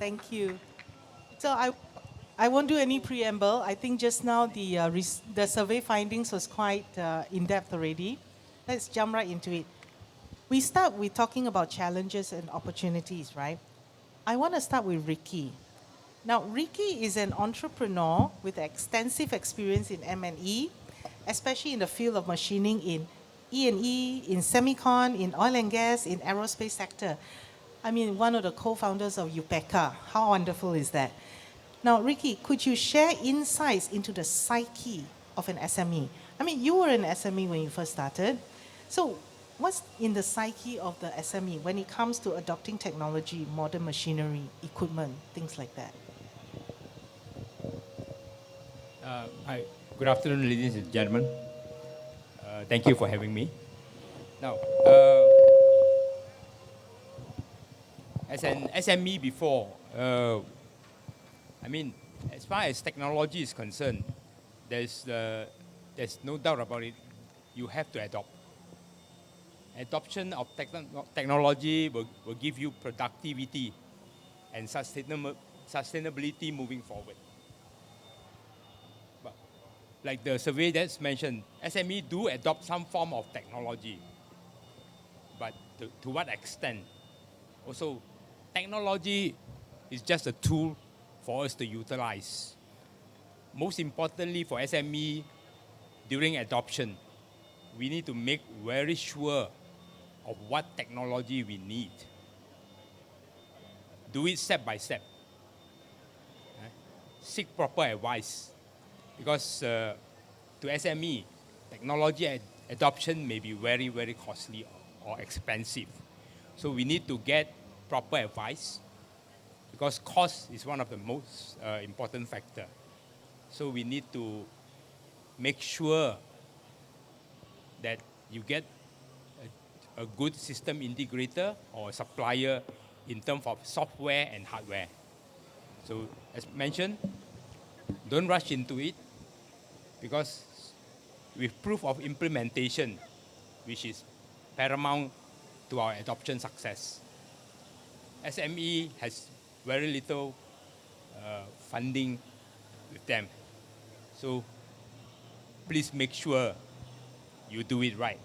Thank you. So I won't do any preamble. I think just now the survey findings was quite in depth already. Let's jump right into it. We start with talking about challenges and opportunities, right? I want to start with Ricky. Now, Ricky is an entrepreneur with extensive experience in M&E, especially in the field of machining in E&E, in semicon, in oil and gas, in aerospace sector. I mean, one of the co-founders of UPECA. How wonderful is that? Now, Ricky, could you share insights into the psyche of an SME? I mean, you were an SME when you first started. So, what's in the psyche of the SME when it comes to adopting technology, modern machinery, equipment, things like that? Hi, good afternoon, ladies and gentlemen. Thank you for having me. Now, as an SME before, I mean, as far as technology is concerned, there's, uh, there's no doubt about it. You have to adopt. Adoption of technology will give you productivity and sustainability moving forward. But like the survey that's mentioned, SME do adopt some form of technology, but to what extent? Also, technology is just a tool for us to utilize. Most importantly for SME, during adoption, we need to make very sure of what technology we need. Do it step by step. Seek proper advice because to SME, technology adoption may be very, very costly or expensive. So we need to get proper advice because cost is one of the most important factor. So we need to make sure that you get a good system integrator or a supplier in terms of software and hardware. So as mentioned, don't rush into it because with proof of implementation, which is paramount to our adoption success, SME has very little funding with them. So please make sure you do it right.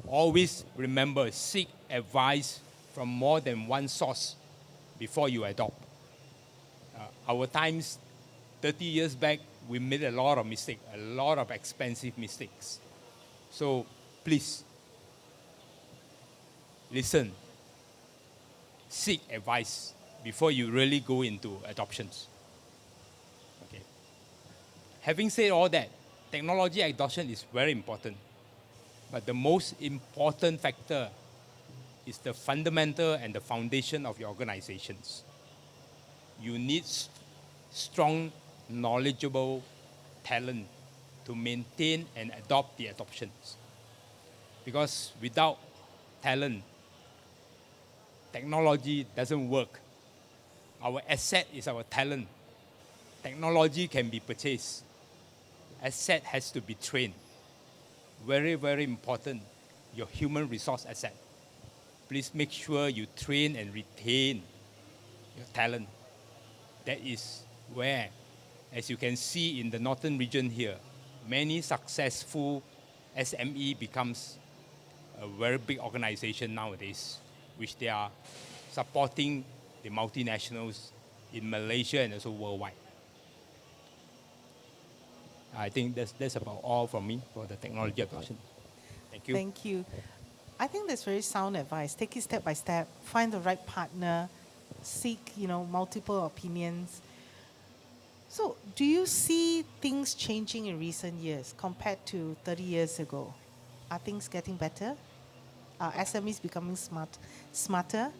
Always remember, seek advice from more than one source before you adopt. Our times, 30 years back, we made a lot of mistakes, a lot of expensive mistakes. So please listen, seek advice before you really go into adoptions. Okay. Having said all that, technology adoption is very important. But the most important factor is the fundamental and the foundation of your organizations. You need strong, knowledgeable talent to maintain and adopt the adoptions. Because without talent, technology doesn't work. Our asset is our talent. Technology can be purchased. Asset has to be trained. Very, very important, your human resource asset. Please make sure you train and retain your talent. That is where, as you can see in the northern region here, many successful SME becomes a very big organization nowadays, which they are supporting the multinationals in Malaysia and also worldwide. I think that's about all from me for the technology adoption. Thank you. Thank you. I think that's very sound advice. Take it step by step, find the right partner, seek, multiple opinions. So, do you see things changing in recent years compared to 30 years ago? Are things getting better? Are SMEs becoming smarter?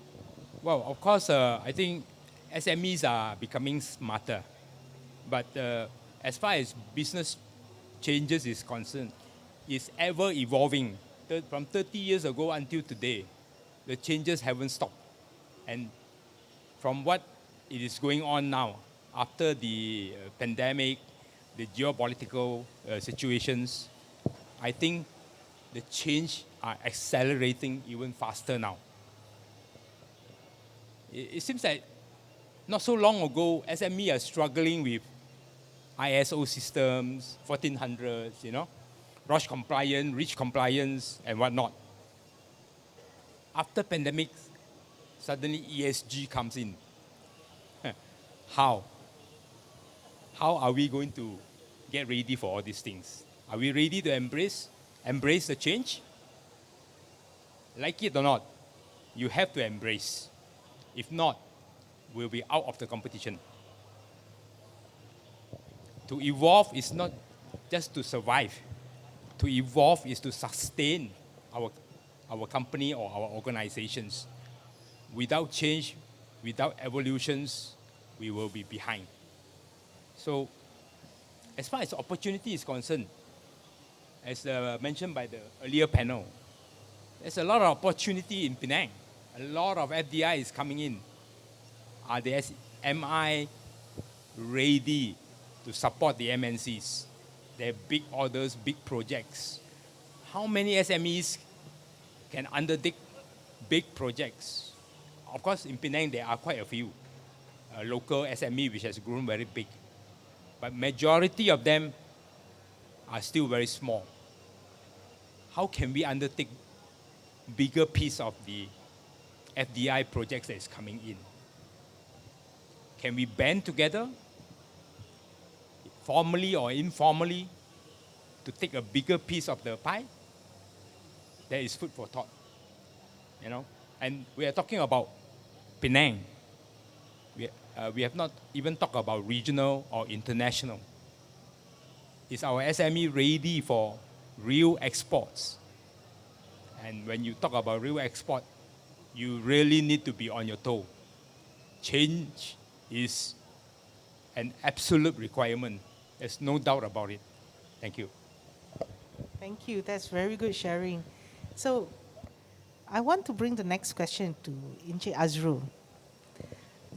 Well, of course, I think SMEs are becoming smarter, but as far as business changes is concerned, it's ever evolving. From 30 years ago until today, the changes haven't stopped. And from what it is going on now, after the pandemic, the geopolitical situations, I think the change are accelerating even faster now. It seems that Not so long ago, SME are struggling with ISO systems, 1400s, ROS compliance, REACH compliance, and whatnot. After pandemic, suddenly ESG comes in. How? How are we going to get ready for all these things? Are we ready to embrace the change? Like it or not, you have to embrace. If not, we'll be out of the competition. To evolve is not just to survive. To evolve is to sustain our, our company or our organizations. Without change, without evolutions, we will be behind. So, as far as opportunity is concerned, as mentioned by the earlier panel, there's a lot of opportunity in Penang. A lot of FDI is coming in. Am I ready to support the MNCs? They have big orders, big projects. How many SMEs can undertake big projects? Of course, in Penang, there are quite a few local SME which has grown very big. But majority of them are still very small. How can we undertake bigger piece of the FDI projects that is coming in? Can we band together, formally or informally, to take a bigger piece of the pie? That is food for thought, And we are talking about Penang. We have not even talked about regional or international. Is our SME ready for real exports? And when you talk about real export, you really need to be on your toe. Change is an absolute requirement. There's no doubt about it. Thank you. Thank you. That's very good sharing. So I want to bring the next question to Encik Azrul.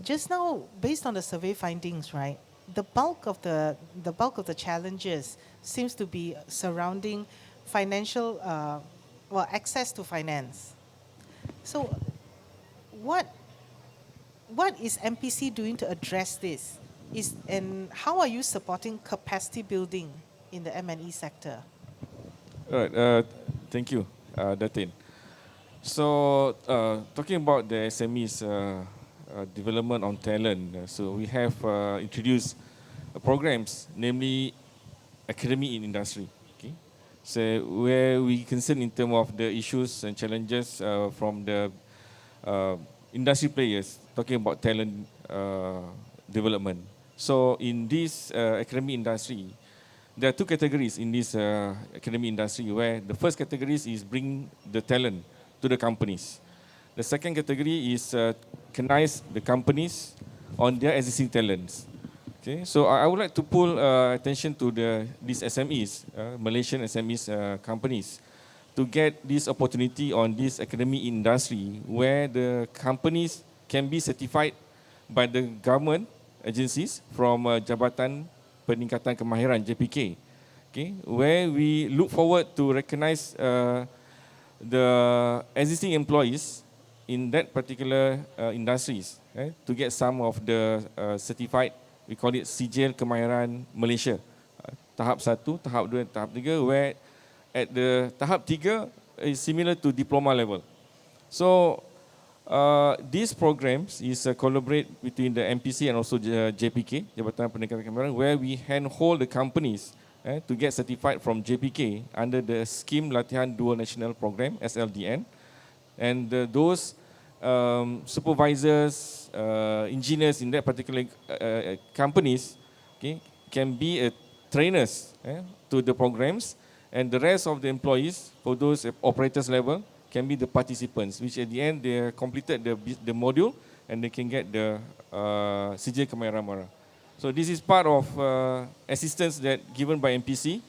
Just now, based on the survey findings, right, the bulk of the challenges seems to be surrounding financial, access to finance. So, what what is MPC doing to address this? And how are you supporting capacity building in the M&E sector? All right. Thank you, Datin. So, talking about the SMEs development on talent, so we have introduced programs, namely academy in industry. Okay, so where we concern in terms of the issues and challenges from the industry players, talking about talent development. So, in this academy industry, there are two categories in this academy industry, where the first category is bring the talent to the companies. The second category is recognize the companies on their existing talents. Okay, so I would like to pull attention to these SMEs, Malaysian SMEs companies, to get this opportunity on this academy industry, where the companies can be certified by the government agencies from Jabatan Peningkatan Kemahiran (JPK), okay, where we look forward to recognize the existing employees in that particular industries, to get some of the certified, we call it Sijil Kemahiran Malaysia, tahap 1, tahap 2, tahap 3, where at the tahap 3 is similar to diploma level. So these programs is a collaborate between the MPC and also JPK, Jabatan Peningkatan Kemahiran, where we handhold the companies to get certified from JPK under the Scheme Latihan Dual National Program, SLDN. And those supervisors, engineers in that particular companies, okay, can be trainers to the programs, and the rest of the employees for those operators level can be the participants, which at the end they completed the module and they can get the Sijil Kemahiran Mara. So this is part of assistance that given by MPC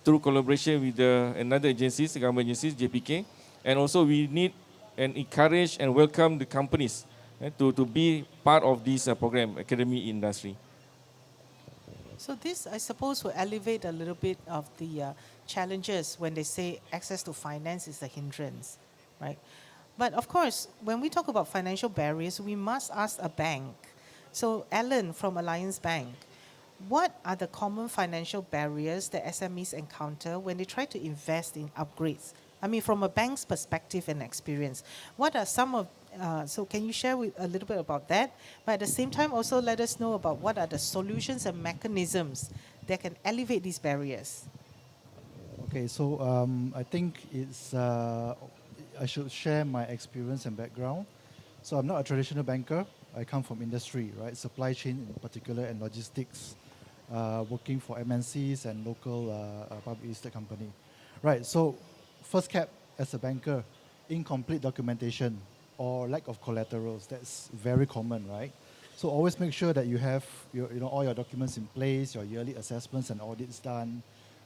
through collaboration with another agencies, government agencies, JPK, and also we need and encourage and welcome the companies to be part of this program, academy industry. So this, I suppose, will elevate a little bit of the challenges when they say access to finance is a hindrance, right? But of course, when we talk about financial barriers, we must ask a bank. So, Alan from Alliance Bank, what are the common financial barriers that SMEs encounter when they try to invest in upgrades? I mean, from a bank's perspective and experience, what are some of, so can you share a little bit about that? But at the same time, also let us know about what are the solutions and mechanisms that can elevate these barriers. Okay, so I think I should share my experience and background. So I'm not a traditional banker. I come from industry, right? Supply chain in particular and logistics, working for MNCs and local public listed company. Right, so first cap as a banker, incomplete documentation or lack of collaterals. That's very common, right? So always make sure that you have all your documents in place, your yearly assessments and audits done,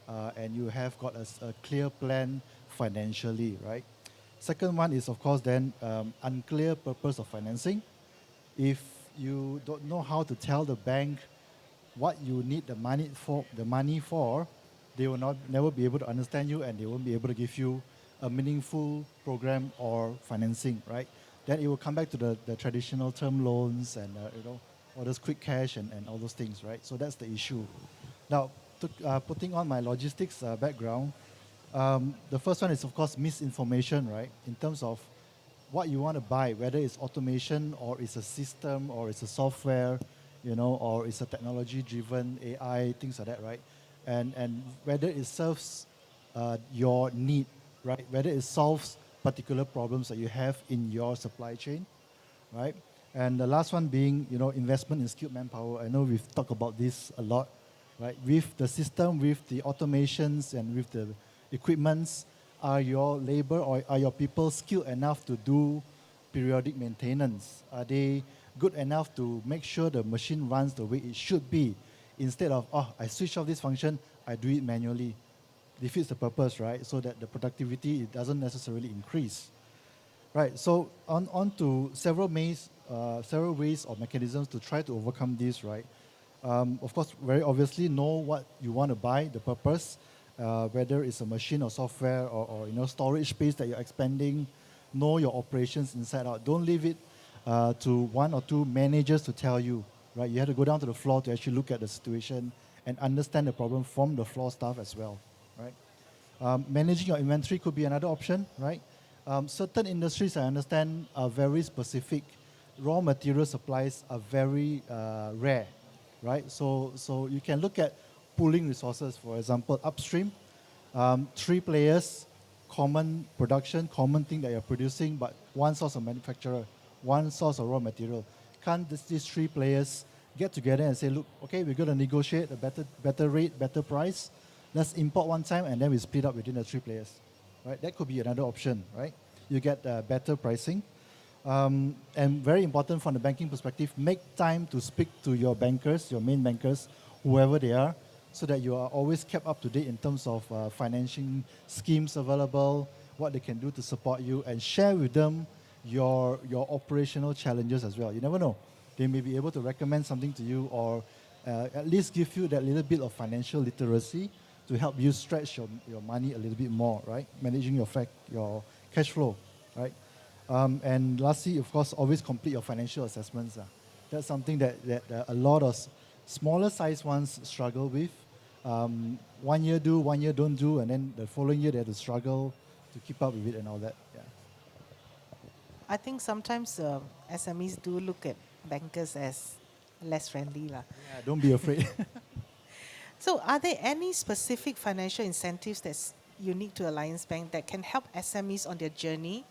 and you have got a clear plan financially, right? Second one is, of course, then unclear purpose of financing. If you don't know how to tell the bank what you need the money for, they will never be able to understand you, and they won't be able to give you a meaningful program or financing, right? Then it will come back to the traditional term loans and all those quick cash and all those things, right? So that's the issue. Now, putting on my logistics background, the first one is, of course, misinformation, right? In terms of what you want to buy, whether it's automation or it's a system or it's a software, or it's a technology-driven AI, things like that, right? And whether it serves your need, right? Whether it solves particular problems that you have in your supply chain, right? And the last one being, investment in skilled manpower. I know we've talked about this a lot, right? With the system, with the automations, and with the equipments, are your labor or are your people skilled enough to do periodic maintenance? Are they good enough to make sure the machine runs the way it should be? Instead of, I switch off this function, I do it manually. Defeats the purpose, right? So that the productivity, it doesn't necessarily increase. Right, so on to several ways or mechanisms to try to overcome this, right? Of course, very obviously know what you want to buy, the purpose, whether it's a machine or software or storage space that you're expanding. Know your operations inside out. Don't leave it to one or two managers to tell you, right? You have to go down to the floor to actually look at the situation and understand the problem from the floor staff as well, right? Managing your inventory could be another option, right? Certain industries, I understand, are very specific. Raw material supplies are very rare, right? So you can look at pooling resources, for example, upstream, 3 players, common production, common thing that you're producing, but one source of manufacturer, one source of raw material. Can't these 3 players get together and say, look, okay, we're going to negotiate a better rate, better price. Let's import one time and then we split up within the 3 players, right? That could be another option, right? You get better pricing. And very important from the banking perspective, make time to speak to your bankers, your main bankers, whoever they are, so that you are always kept up to date in terms of financing schemes available, what they can do to support you, and share with them your operational challenges as well. You never know. They may be able to recommend something to you or at least give you that little bit of financial literacy to help you stretch your money a little bit more, right? Managing your cash flow, right? And lastly, of course, always complete your financial assessments. That's something that a lot of smaller size ones struggle with. 1 year do, 1 year don't do, and then the following year they have to struggle to keep up with it and all that. Yeah. I think sometimes SMEs do look at bankers as less friendly. Yeah, don't be afraid. So, are there any specific financial incentives that's unique to Alliance Bank that can help SMEs on their journey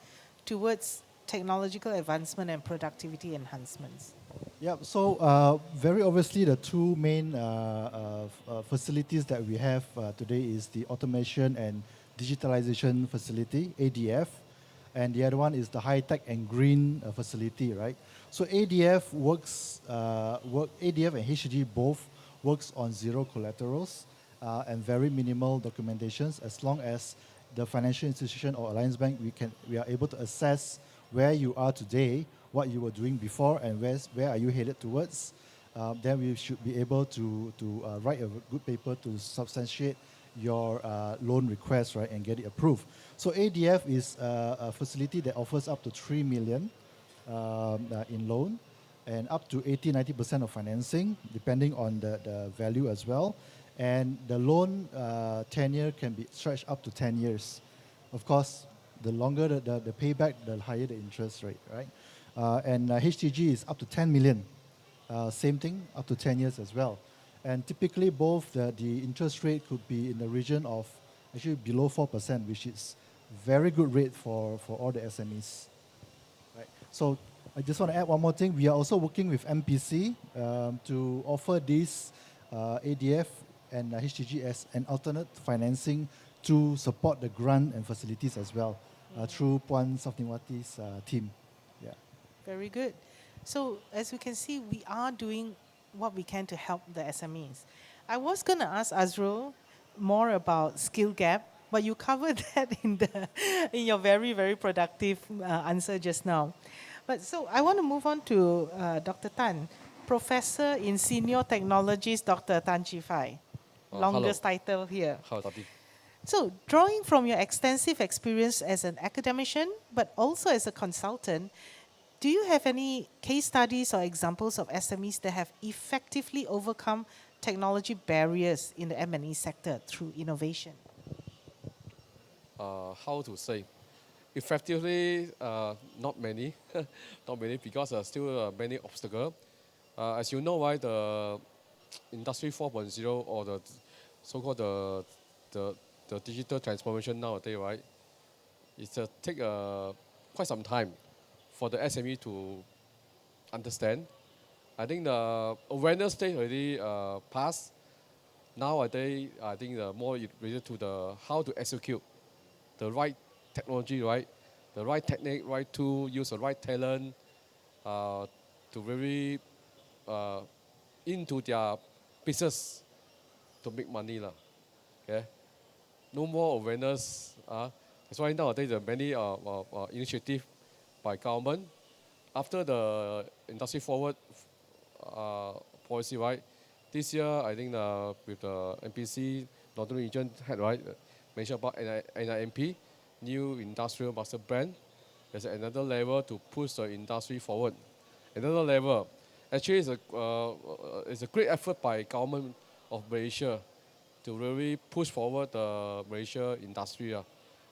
towards technological advancement and productivity enhancements? Yeah, so very obviously the two main facilities that we have today is the automation and digitalization facility, ADF, and the other one is the high-tech and green facility, right? So ADF ADF and HG both works on zero collaterals and very minimal documentations. As long as the financial institution or Alliance Bank, we are able to assess where you are today, what you were doing before, and where are you headed towards. Then we should be able to write a good paper to substantiate your loan request, right, and get it approved. So ADF is a facility that offers up to 3 million in loan. and up to 80-90% of financing, depending on the value as well. And the loan tenure can be stretched up to 10 years. Of course, the longer the payback, the higher the interest rate, right? And HTG is up to 10 million. Same thing, up to 10 years as well. And typically both the interest rate could be in the region of actually below 4%, which is very good rate for all the SMEs. Right. So I just want to add one more thing. We are also working with MPC to offer this ADF and HTG as an alternate financing to support the grant and facilities as well through Puan Safniwati's team. Yeah. Very good. So as we can see, we are doing what we can to help the SMEs. I was going to ask Azrul more about skill gap, but you covered that in your very, very productive answer just now. But so I want to move on to Dr. Tan, Professor in Senior Technologies, Dr. Tan Chi Fai. Longest title here. Hello, Tati. So, drawing from your extensive experience as an academician, but also as a consultant, do you have any case studies or examples of SMEs that have effectively overcome technology barriers in the M&E sector through innovation? How to say? Effectively, not many. Not many because still many obstacles. As you know, right, the Industry 4.0 or the so-called the digital transformation nowadays, right, it's take quite some time for the SME to understand. I think the awareness stage already passed. Nowadays, I think more related to the how to execute the right technology, right, the right technique, right tool, use the right talent to really into their business to make money lah. Okay, no more awareness. That's why nowadays there are many initiatives by government. After the industry forward policy, right? This year, I think with the MPC, Northern Region head, right, mentioned about NIMP, New Industrial Master Plan. There's another level to push the industry forward. Another level. Actually, it's a great effort by government of Malaysia to really push forward the Malaysia industry,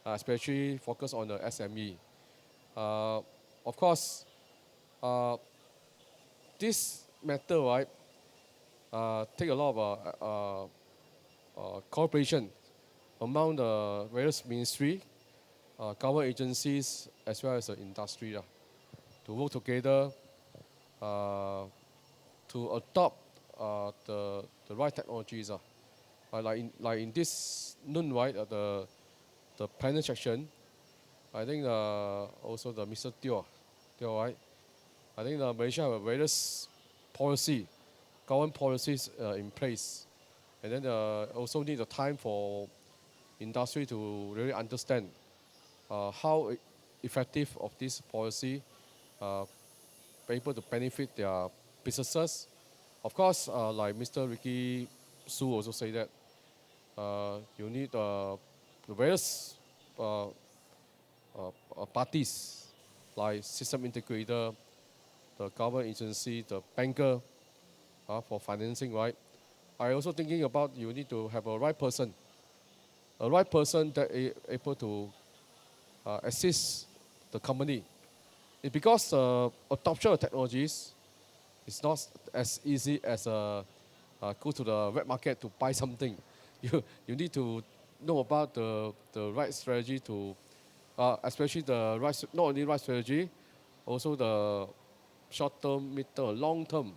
especially focus on the SME. Of course, this matter, right, take a lot of cooperation among the various ministry, government agencies, as well as the industry to work together to adopt the right technologies. Like in this noon, right, the panel section, I think also the Mr. Teo, right? I think Malaysia have various policy, government policies in place, and then also need the time for industry to really understand how effective of this policy be able to benefit their businesses. Of course, like Mr. Ricky Su also say that you need the various parties like system integrator, the government agency, the banker for financing, right? I also thinking about you need to have a right person that is able to assist the company. It's because adoption of technologies is not as easy as go to the web market to buy something. You need to know about the right strategy to, especially the right, not only right strategy, also the short-term, mid-term, long-term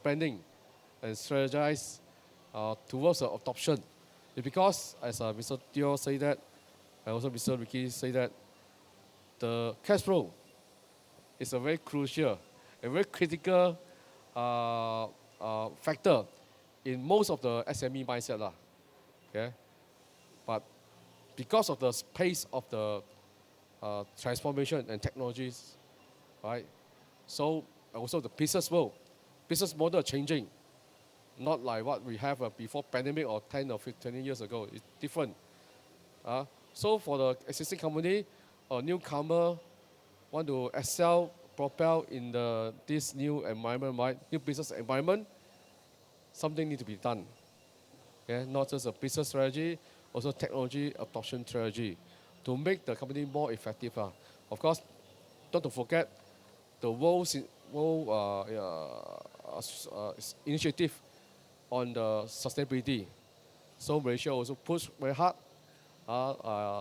planning and strategize towards the adoption. It's because, as Mr. Teo say that, and also Mr. Ricky say that, the cash flow is a very crucial, a very critical factor in most of the SME mindset. Okay? But because of the pace of the transformation and technologies, right? So also the business model are changing. Not like what we have before pandemic or 10 or 15 years ago. It's different. So for the existing company, a newcomer want to excel propel in this new environment, right? New business environment, something need to be done. Okay? Not just a business strategy, also technology adoption strategy to make the company more effective. Of course, not to forget the world initiative on the sustainability. So Malaysia also push very hard.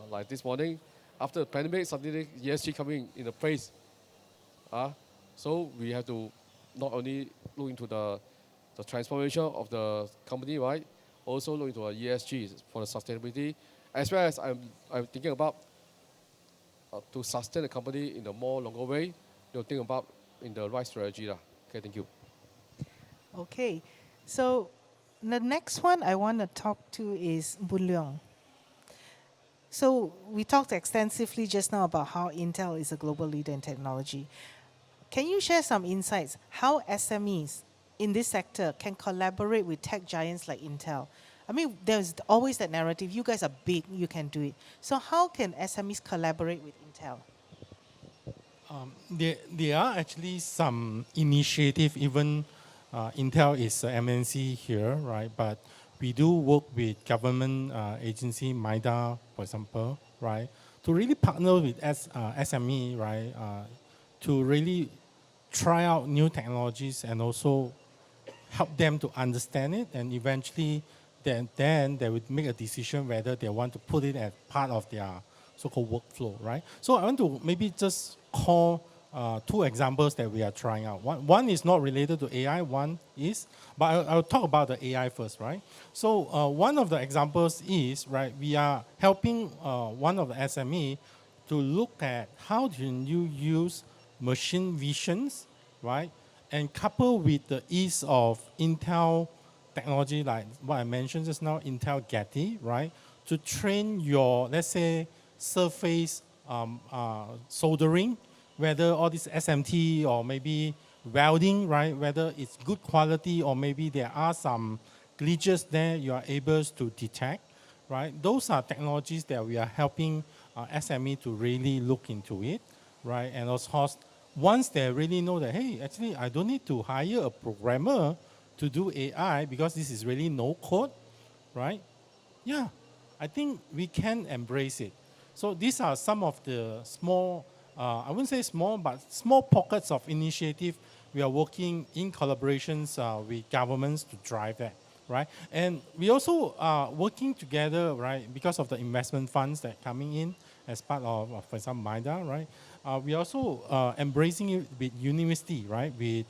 Like this morning, after the pandemic, suddenly ESG coming in the place. So we have to not only look into the transformation of the company, right? Also look into our ESG for the sustainability, as well as I'm thinking about to sustain the company in a more longer way. Think about in the right strategy lah. Okay, thank you. Okay, so the next one I want to talk to is Boon Leong. So we talked extensively just now about how Intel is a global leader in technology. Can you share some insights how SMEs in this sector can collaborate with tech giants like Intel? I mean, there's always that narrative, you guys are big, you can do it. So how can SMEs collaborate with Intel? There are actually some initiative, even Intel is a MNC here, right? But we do work with government agency, MIDA, for example, right? To really partner with SME, right? To really try out new technologies and also help them to understand it, and eventually then they would make a decision whether they want to put it as part of their so-called workflow, right? So I want to maybe just call two examples that we are trying out. One is not related to AI, one is, but I'll talk about the AI first, right? So one of the examples is, right, we are helping one of the SME to look at how can you use machine visions, right? And couple with the ease of Intel technology, like what I mentioned just now, Intel Getty, right? To train your, let's say, surface soldering, whether all this SMT or maybe welding, right? Whether it's good quality or maybe there are some glitches there you are able to detect, right? Those are technologies that we are helping SME to really look into it, right? And of course, once they really know that, hey, actually, I don't need to hire a programmer to do AI because this is really no code, right? Yeah, I think we can embrace it. So these are some of the small, I wouldn't say small, but small pockets of initiative we are working in collaborations with governments to drive that, right? And we also are working together, right, because of the investment funds that are coming in as part of for example, MIDA, right? We also embracing it with university, right? With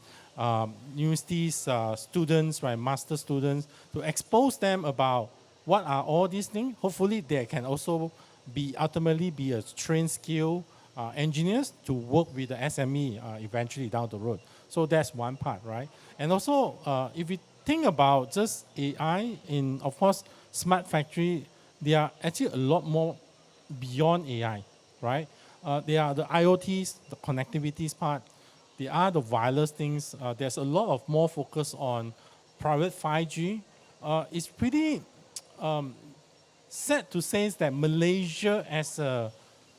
universities, students, right, master students, to expose them about what are all these things. Hopefully, they can also be ultimately be a trained skill engineers to work with the SME eventually down the road. So that's one part, right? And also, if we think about just AI in, of course, smart factory, there are actually a lot more beyond AI, right? There are the IoTs, the connectivities part. There are the wireless things. There's a lot of more focus on private 5G. It's pretty sad to say that Malaysia as a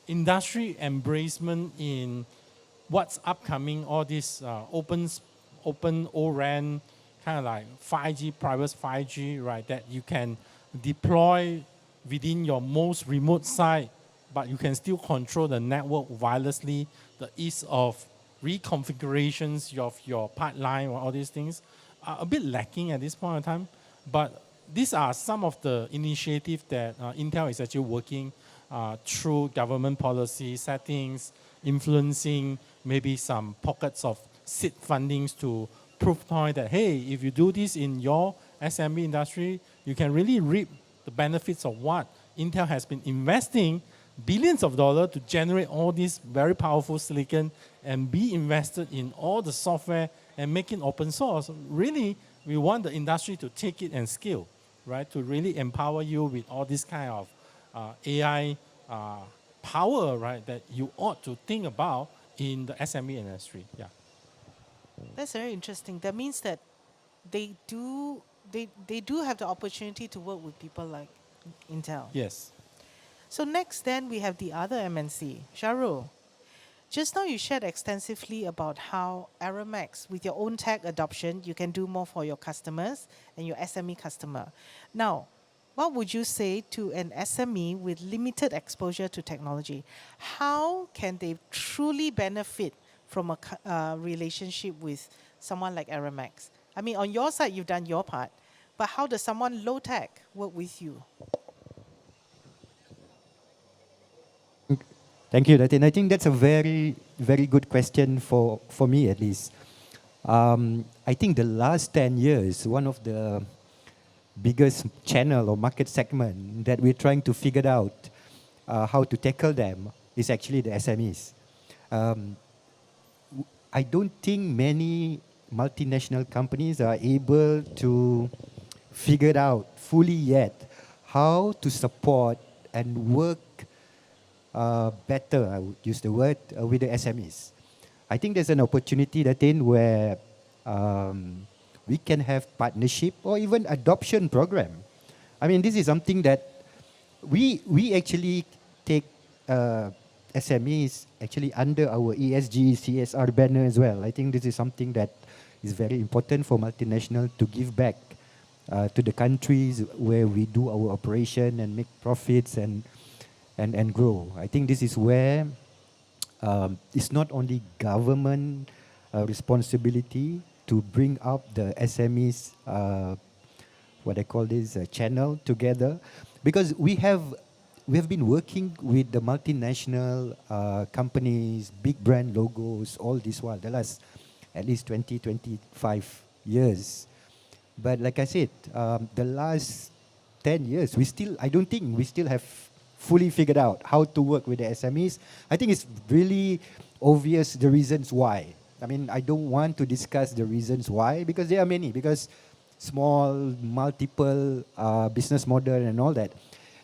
industry embracement in what's upcoming, all this open O-RAN, kind of like 5G, private 5G, right, that you can deploy within your most remote site, but you can still control the network wirelessly, the ease of reconfigurations of your pipeline or all these things are a bit lacking at this point in time. But these are some of the initiatives that Intel is actually working through government policy settings, influencing maybe some pockets of seed fundings to prove point that, hey, if you do this in your SME industry, you can really reap the benefits of what Intel has been investing billions of dollars to generate all this very powerful silicon and be invested in all the software and make it open source. Really, we want the industry to take it and scale, right? To really empower you with all this kind of AI power, right? That you ought to think about in the SME industry. Yeah. That's very interesting. That means that they do they do have the opportunity to work with people like Intel. Yes. So next then we have the other MNC, Shahrul. Just now you shared extensively about how Aramex, with your own tech adoption, you can do more for your customers and your SME customer. Now, what would you say to an SME with limited exposure to technology? How can they truly benefit from a relationship with someone like Aramex? I mean, on your side, you've done your part, but how does someone low tech work with you? Thank you, Datin. I think that's a very, very good question for me at least. I think the last 10 years, one of the biggest channel or market segment that we're trying to figure out how to tackle them is actually the SMEs. Um, I don't think many multinational companies are able to figure out fully yet how to support and work better, I would use the word, with the SMEs. I think there's an opportunity that in where we can have partnership or even adoption program. I mean, this is something that we actually take SMEs actually under our ESG, CSR banner as well. I think this is something that is very important for multinational to give back to the countries where we do our operation and make profits and grow. I think this is where it's not only government responsibility to bring up the SMEs, what I call this channel together, because we have been working with the multinational companies, big brand logos, all this while, the last at least 20, 25 years. But like I said, the last 10 years, I don't think we still have fully figured out how to work with the SMEs. I think it's really obvious the reasons why. I mean, I don't want to discuss the reasons why because there are many, because small, multiple business model and all that.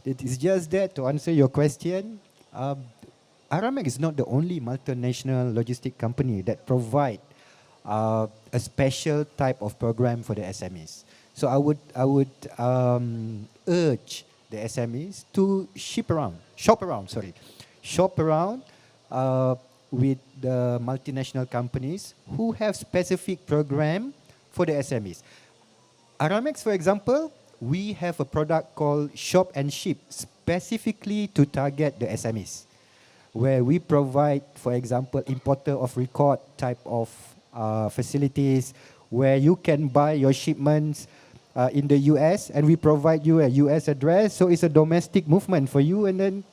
It is just that to answer your question, Aramex is not the only multinational logistic company that provide a special type of program for the SMEs. So I would urge the SMEs to shop around with the multinational companies who have specific program for the SMEs. Aramex, for example, we have a product called Shop and Ship specifically to target the SMEs, where we provide, for example, importer of record type of facilities where you can buy your shipments in the US and we provide you a US address. So it's a domestic movement for you, and then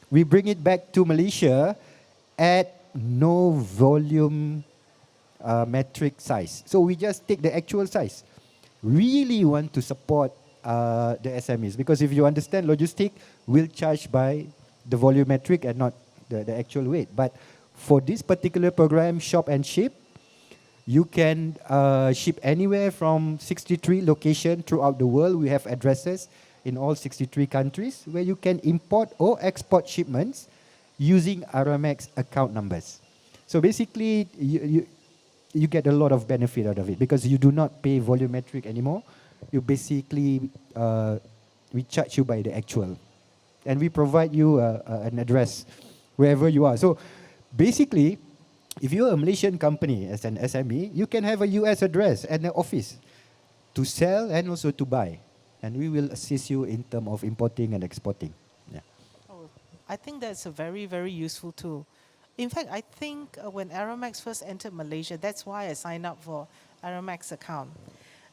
we bring it back to Malaysia at no volume metric size. So we just take the actual size. Really want to support the SMEs, because if you understand logistic, we'll charge by the volumetric and not the actual weight. But for this particular program, Shop and Ship, you can ship anywhere from 63 locations throughout the world. We have addresses in all 63 countries where you can import or export shipments using Aramex account numbers. So basically, you get a lot of benefit out of it because you do not pay volumetric anymore. You basically, we charge you by the actual. And we provide you an address wherever you are. So basically, if you're a Malaysian company as an SME, you can have a US address and an office to sell and also to buy. And we will assist you in terms of importing and exporting. Yeah. Oh, I think that's a very, very useful tool. In fact, I think when Aramex first entered Malaysia, that's why I signed up for Aramex account.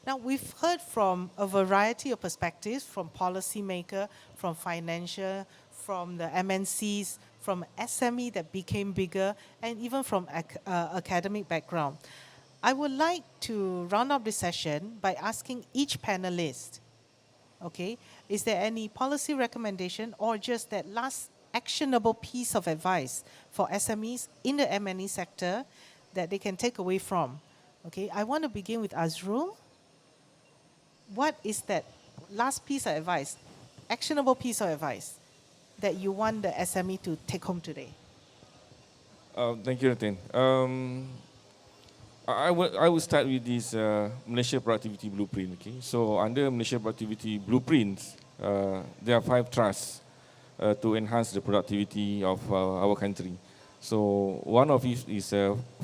Now, we've heard from a variety of perspectives, from policymaker, from financial, from the MNCs, from SME that became bigger, and even from academic background. I would like to round up this session by asking each panelist, okay, is there any policy recommendation or just that last actionable piece of advice for SMEs in the M&E sector that they can take away from? Okay, I want to begin with Azrul. What is that last piece of advice, actionable piece of advice that you want the SME to take home today? Thank you, Ratin. I would start with this Malaysia Productivity Blueprint. Okay, so under Malaysia Productivity Blueprints, there are 5 trusts to enhance the productivity of our country. So one of it is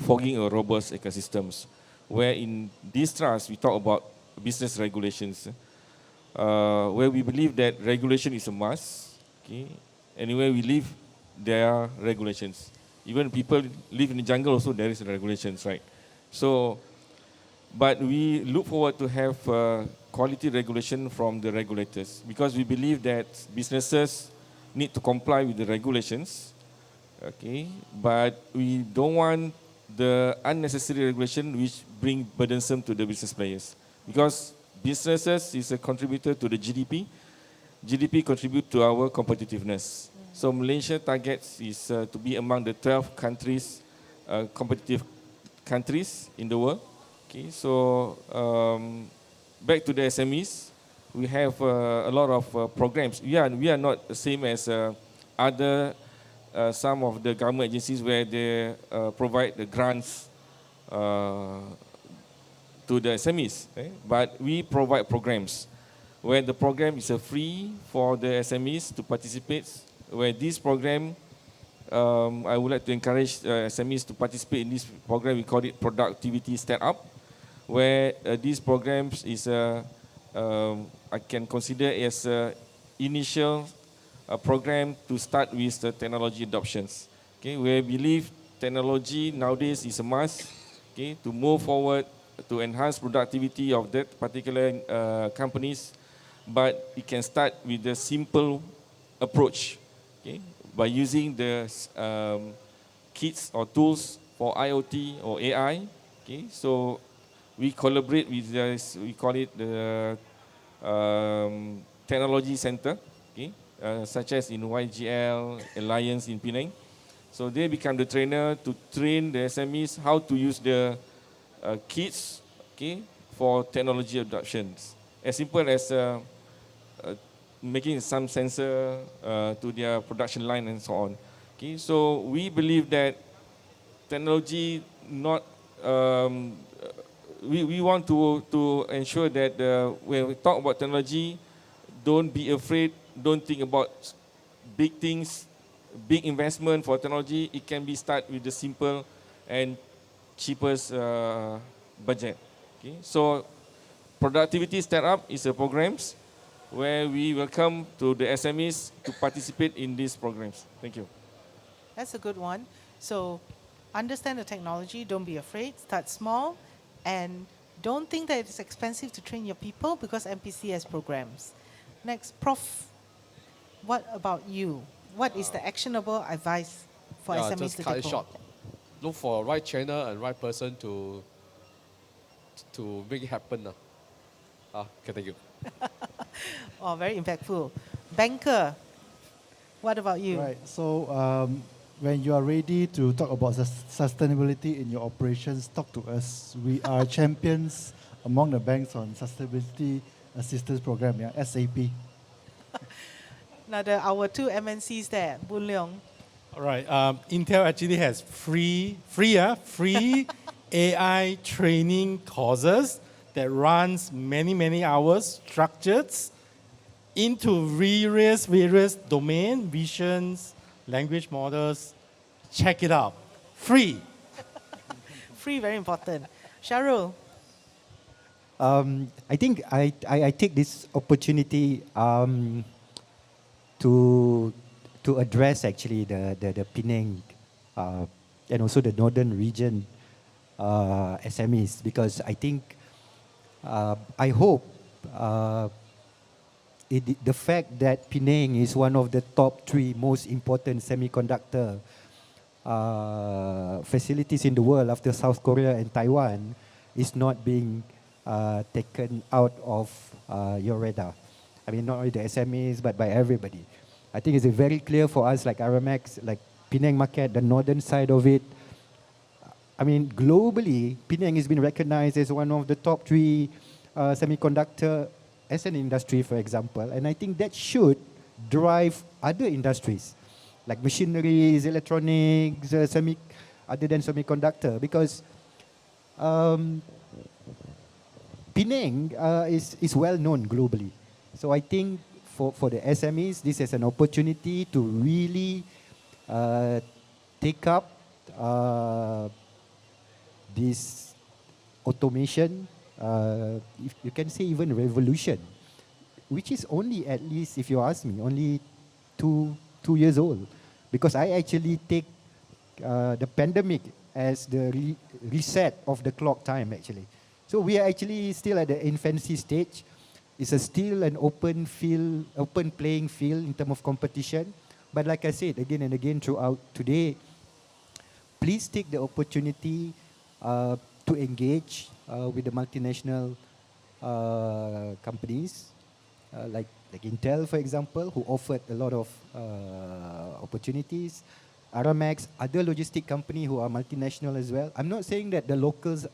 fogging a robust ecosystems, where in this trust we talk about business regulations, where we believe that regulation is a must. Okay, anywhere we live, there are regulations. Even people live in the jungle also there is regulations, right? So, but we look forward to have quality regulation from the regulators because we believe that businesses need to comply with the regulations. Okay, but we don't want the unnecessary regulation which bring burdensome to the business players because businesses is a contributor to the GDP. GDP contribute to our competitiveness. So Malaysia targets is to be among the 12 countries, competitive countries in the world. Okay, so back to the SMEs, we have a lot of programs. We are not the same as other some of the government agencies where they provide the grants to the SMEs, but we provide programs where the program is free for the SMEs to participate. Where this program, I would like to encourage SMEs to participate in this program. We call it Productivity Startup, where these programs is I can consider as a initial program to start with the technology adoptions. Okay, we believe technology nowadays is a must. Okay, to move forward to enhance productivity of that particular companies, but it can start with a simple approach. Okay, by using the kits or tools for IoT or AI. Okay, so we collaborate with this, we call it the technology center, okay, such as in YGL, Alliance in Penang. So they become the trainer to train the SMEs how to use the kits, okay, for technology adoptions. As simple as making some sensor to their production line and so on. Okay, so we believe that technology not we want to ensure that when we talk about technology, don't be afraid, don't think about big things, big investment for technology. It can be start with the simple and cheapest budget. Okay, so productivity startup is a programs where we welcome to the SMEs to participate in these programs. Thank you. That's a good one. So understand the technology, don't be afraid, start small, and don't think that it's expensive to train your people because MPC has programs. Next, Prof, what about you? What is the actionable advice for Yeah, SMEs just to cut take it home? short. Look for right channel and right person to make it happen. Okay, thank you. Oh, very impactful. Banker, what about you? Right. So when you are ready to talk about sustainability in your operations, talk to us. We are champions among the banks on sustainability assistance program, yeah, SAP. Now, our two MNCs there, Boon Leong. All right. Intel actually has free AI training courses that runs many hours, structured into various domain visions, language models. Check it out, free. Free, very important. Sharul, I think I take this opportunity to address actually the Penang and also the northern region SMEs because I think I hope the fact that Penang is one of the top 3 most important semiconductor facilities in the world after South Korea and Taiwan is not being taken out of your radar. I mean, not only the SMEs, but by everybody. I think it's very clear for us, like Aramex, like Penang market, the northern side of it. I mean, globally, Penang has been recognized as one of the top 3 semiconductor as an industry, for example. And I think that should drive other industries, like machineries, electronics, other than semiconductor, because Penang is well known globally. So I think for the SMEs, this is an opportunity to really take up this automation, if you can say even revolution, which is only, at least if you ask me, only 2 years old. Because I actually take the pandemic as the reset of the clock time actually. So we are actually still at the infancy stage. It's still an open field, open playing field in terms of competition. But like I said again and again throughout today, please take the opportunity to engage with the multinational companies like Intel, for example, who offered a lot of opportunities. Aramex, other logistic company who are multinational as well. I'm not saying that the locals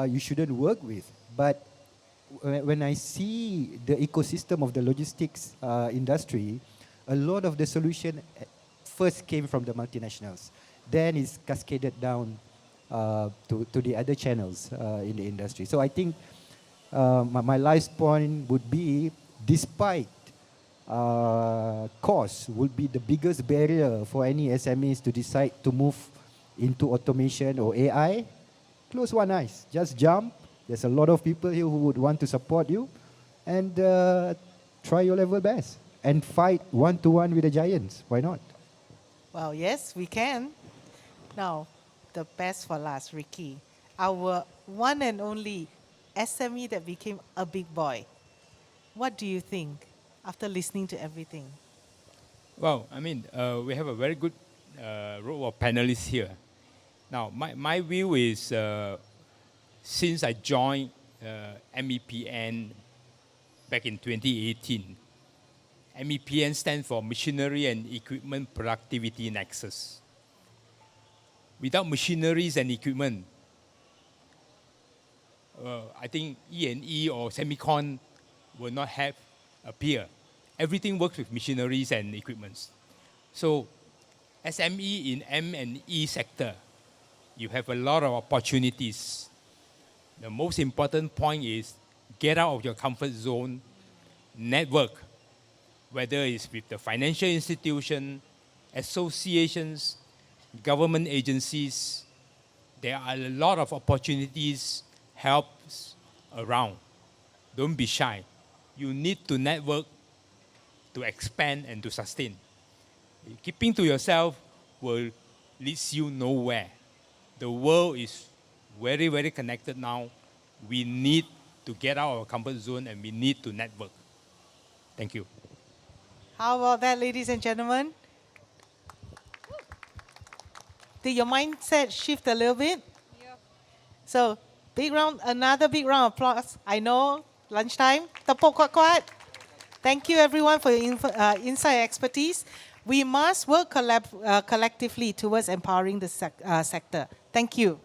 you shouldn't work with, but when I see the ecosystem of the logistics industry, a lot of the solution first came from the multinationals. Then it's cascaded down to the other channels in the industry. So I think my last point would be, despite cost would be the biggest barrier for any SMEs to decide to move into automation or AI, close one eyes, just jump. There's a lot of people here who would want to support you, and try your level best and fight one-to-one with the giants. Why not? Well, yes, we can. Now, the best for last, Ricky. Our one and only SME that became a big boy. What do you think after listening to everything? Well, I mean, we have a very good row of panelists here. Now, my view is, since I joined MEPN back in 2018, MEPN stands for Machinery and Equipment Productivity Nexus. Without machineries and equipment, I think E&E or semicon will not have appear. Everything works with machineries and equipments. So, SME in M&E sector, you have a lot of opportunities. The most important point is get out of your comfort zone, network, whether it's with the financial institution, associations, government agencies. There are a lot of opportunities, helps around. Don't be shy. You need to network to expand and to sustain. Keeping to yourself will lead you nowhere. The world is very, very connected now. We need to get out of our comfort zone and we need to network. Thank you. How about that, ladies and gentlemen? Did your mindset shift a little bit? Yeah. So, another big round of applause. I know, lunchtime. Tepuk kuat-kuat. Thank you, everyone, for your insight expertise. We must work collectively towards empowering the sector. Thank you.